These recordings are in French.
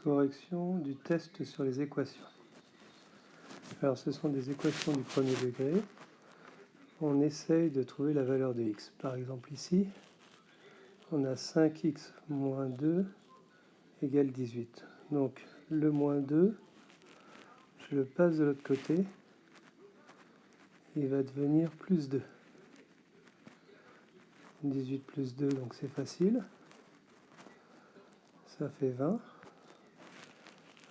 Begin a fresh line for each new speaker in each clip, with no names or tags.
Correction du test sur les équations. Alors ce sont des équations du premier degré. On essaye de trouver la valeur de x. Par exemple ici, on a 5x moins 2 égale 18. Donc le moins 2, je le passe de l'autre côté, il va devenir plus 2. 18 plus 2, donc c'est facile. Ça fait 20.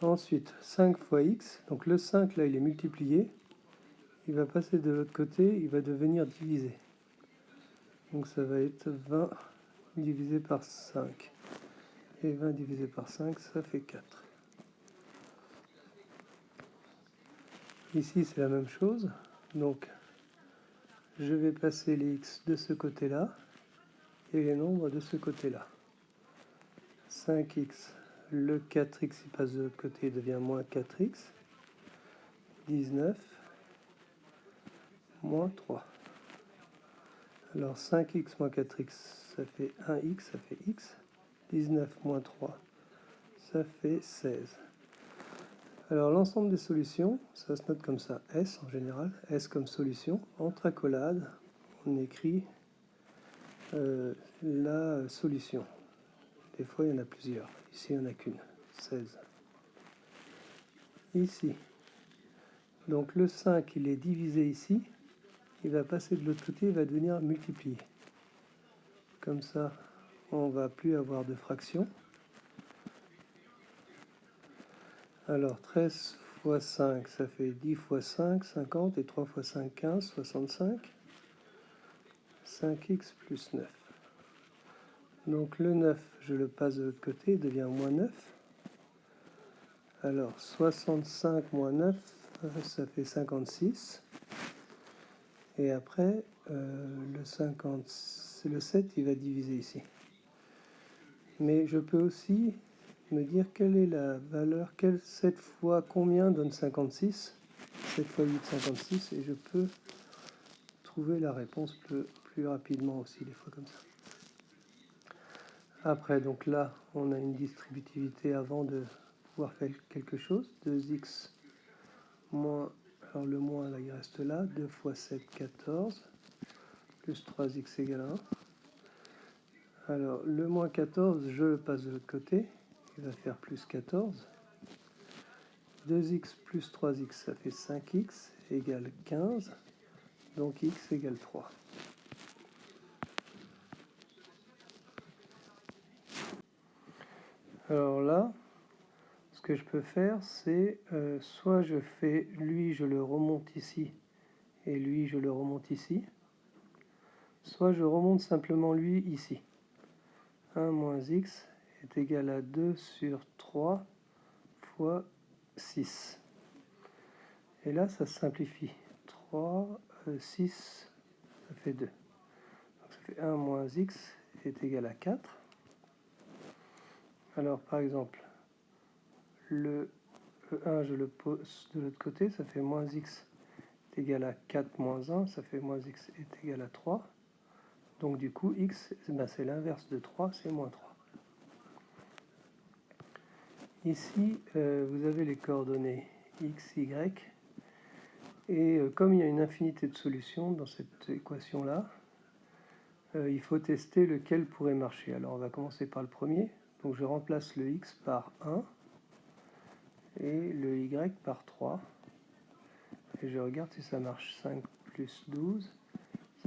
Ensuite, 5 fois x, donc le 5 là il est multiplié, il va passer de l'autre côté, il va devenir divisé. Donc ça va être 20 divisé par 5. Et 20 divisé par 5, ça fait 4. Ici c'est la même chose, donc je vais passer les x de ce côté-là et les nombres de ce côté-là. 5x, le 4x il passe de l'autre côté, il devient moins 4x. 19 moins 3. Alors 5x moins 4x, ça fait 1x, ça fait x. 19 moins 3, ça fait 16. Alors l'ensemble des solutions, ça se note comme ça, S en général, S comme solution. Entre accolades, on écrit la solution. Des fois, il y en a plusieurs. Ici, il n'y en a qu'une, 16. Ici, donc le 5, il est divisé ici. Il va passer de l'autre côté, il va devenir multiplié. Comme ça, on ne va plus avoir de fraction. Alors 13 fois 5, ça fait 10 fois 5, 50, et 3 fois 5, 15, 65. 5x plus 9. Donc le 9, je le passe de l'autre côté, il devient moins 9. Alors 65 moins 9, ça fait 56. Et après, le 7, il va diviser ici. Mais je peux aussi me dire quelle est la valeur, 7 fois combien donne 56. 7 fois 8, 56, et je peux trouver la réponse plus rapidement aussi, des fois comme ça. Après, donc là, on a une distributivité avant de pouvoir faire quelque chose. 2x moins, alors le moins, là, il reste là. 2 fois 7, 14. Plus 3x égale 1. Alors, le moins 14, je le passe de l'autre côté. Il va faire plus 14. 2x plus 3x, ça fait 5x égale 15. Donc x égale 3. Alors là, ce que je peux faire, c'est soit je fais lui, je le remonte ici, et lui, je le remonte ici, soit je remonte simplement lui ici. 1 moins x est égal à 2 sur 3 fois 6. Et là, ça se simplifie. 3, 6, ça fait 2. Donc ça fait 1 moins x est égal à 4. Alors, par exemple, le 1, je le pose de l'autre côté, ça fait moins x est égal à 4 moins 1, ça fait moins x est égal à 3. Donc du coup, x, c'est l'inverse de 3, c'est moins 3. Ici, vous avez les coordonnées x, y, et comme il y a une infinité de solutions dans cette équation-là, il faut tester lequel pourrait marcher. Alors on va commencer par le premier. Donc je remplace le x par 1 et le y par 3. Et je regarde si ça marche. 5 plus 12,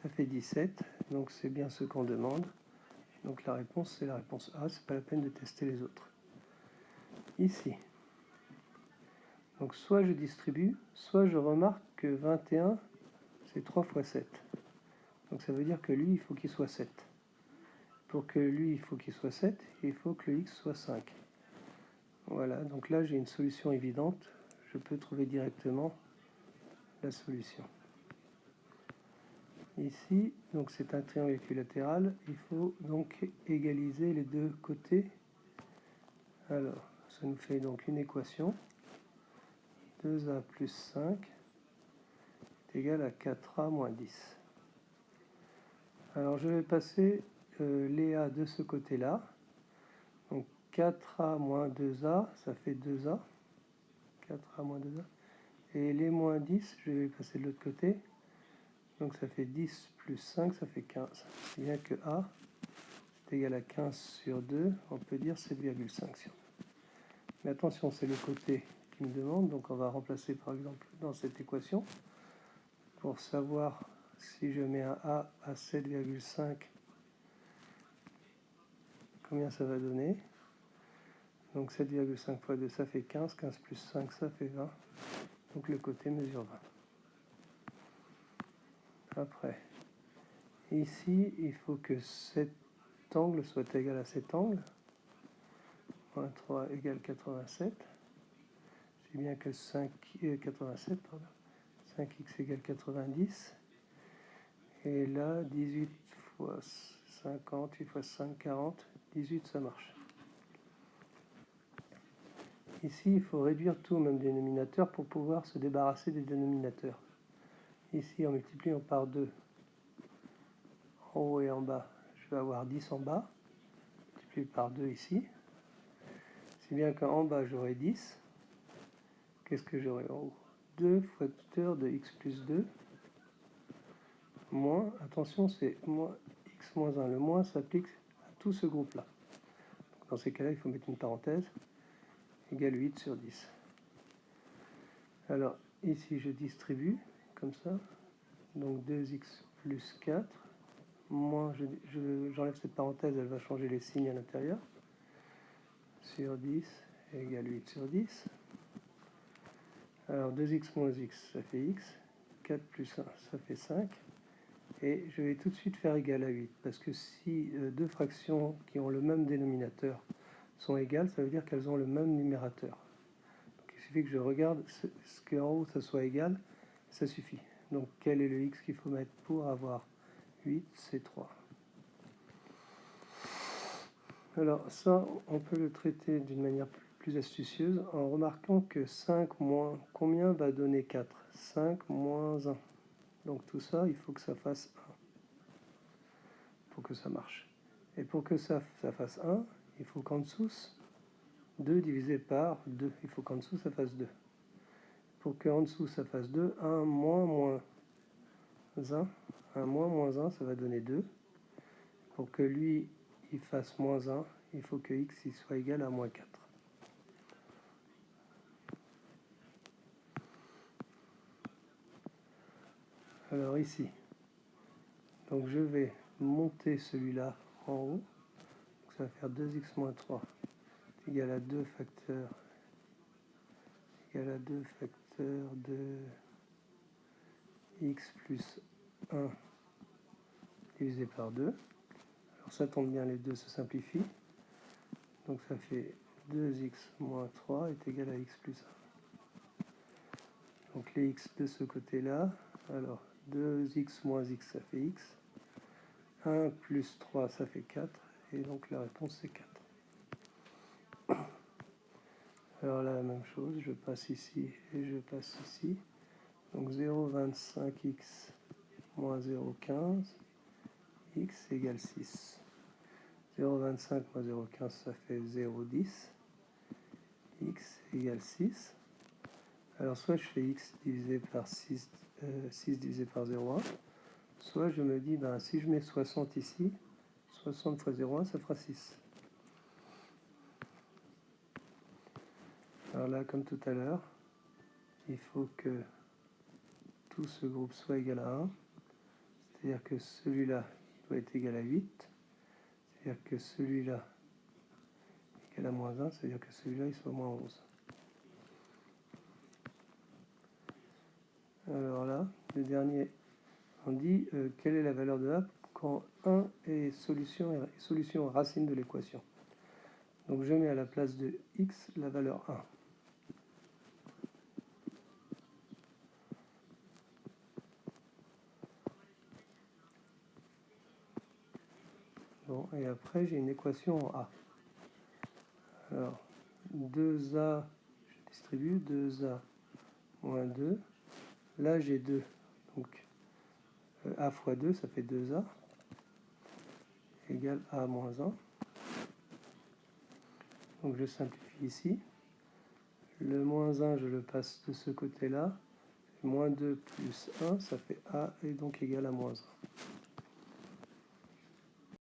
ça fait 17. Donc c'est bien ce qu'on demande. Donc la réponse, c'est la réponse A. C'est pas la peine de tester les autres. Ici. Donc soit je distribue, soit je remarque que 21, c'est 3 fois 7. Donc ça veut dire que lui, il faut qu'il soit 7. Pour que lui, il faut qu'il soit 7, il faut que le x soit 5. Voilà, donc là j'ai une solution évidente. Je peux trouver directement la solution. Ici, donc c'est un triangle équilatéral. Il faut donc égaliser les deux côtés. Alors, ça nous fait donc une équation. 2a plus 5 est égal à 4a moins 10. Alors je vais passer les a de ce côté-là. Donc 4a moins 2a, ça fait 2a. 4a moins 2a. Et les moins 10, je vais passer de l'autre côté. Donc ça fait 10 plus 5, ça fait 15. C'est bien que a est égal à 15 sur 2, on peut dire 7,5 sur 2. Mais attention, c'est le côté qui me demande, donc on va remplacer par exemple dans cette équation. Pour savoir si je mets un a à 7,5, combien ça va donner. Donc 7,5 fois 2, ça fait 15. 15 plus 5, ça fait 20. Donc le côté mesure 20. Après, ici, il faut que cet angle soit égal à cet angle. Moins 3 égale 87. C'est bien que 87, pardon. 5x égale 90. Et là, 18 fois 50, 8 fois 5, 40. 18, ça marche. Ici, il faut réduire tout au même dénominateur pour pouvoir se débarrasser des dénominateurs. Ici, en multipliant par 2, en haut et en bas, je vais avoir 10 en bas, multiplié par 2 ici. C'est bien qu'en bas, j'aurai 10. Qu'est-ce que j'aurai en haut? 2 facteurs de x plus 2, moins, attention, c'est moins x moins 1. Le moins s'applique à tout ce groupe-là. Dans ces cas-là, il faut mettre une parenthèse, égale 8 sur 10. Alors, ici, je distribue, comme ça. Donc 2x plus 4, moins, j'enlève cette parenthèse, elle va changer les signes à l'intérieur. Sur 10 égale 8 sur 10. Alors 2x moins x, ça fait x. 4 plus 1, ça fait 5. Et je vais tout de suite faire égal à 8, parce que si deux fractions qui ont le même dénominateur sont égales, ça veut dire qu'elles ont le même numérateur. Donc il suffit que je regarde ce qu'en haut, ça soit égal, ça suffit. Donc quel est le x qu'il faut mettre pour avoir 8? C'est 3. Alors ça, on peut le traiter d'une manière plus astucieuse en remarquant que 5 moins combien va donner 4? 5 moins 1. Donc tout ça, il faut que ça fasse 1 pour que ça marche. Et pour que ça fasse 1, il faut qu'en dessous, 2 divisé par 2. Il faut qu'en dessous, ça fasse 2. Pour qu'en dessous, ça fasse 2, 1 moins moins 1. 1 moins moins 1, ça va donner 2. Pour que lui, il fasse moins 1, il faut que x il soit égal à moins 4. Alors ici, donc je vais monter celui-là en haut. Donc ça va faire 2x moins 3 égale à 2 facteurs de x plus 1 divisé par 2. Alors ça tombe bien, les deux se simplifient. Donc ça fait 2x moins 3 est égal à x plus 1. Donc les x de ce côté-là, alors 2x moins x, ça fait x. 1 plus 3, ça fait 4. Et donc la réponse, c'est 4. Alors là, la même chose, je passe ici et je passe ici. Donc 0,25x moins 0,15, x égale 6. 0,25 moins 0,15, ça fait 0,10. X égale 6. Alors soit je fais x divisé par 6, 6 divisé par 0,1, soit je me dis, ben, si je mets 60 ici, 60 fois 0,1, ça fera 6. Alors là, comme tout à l'heure, il faut que tout ce groupe soit égal à 1. C'est-à-dire que celui-là doit être égal à 8. C'est-à-dire que celui-là est égal à moins 1. C'est-à-dire que celui-là, il soit moins 11. Alors là, le dernier, on dit quelle est la valeur de A quand 1 est solution racine de l'équation. Donc je mets à la place de x la valeur 1. Bon, et après j'ai une équation en A. Alors 2A, je distribue 2A moins 2. Là j'ai 2. Donc A fois 2, ça fait 2A égale A moins 1. Donc je simplifie ici. Le moins 1, je le passe de ce côté-là. Moins 2 plus 1, ça fait A, et donc égal à moins 1.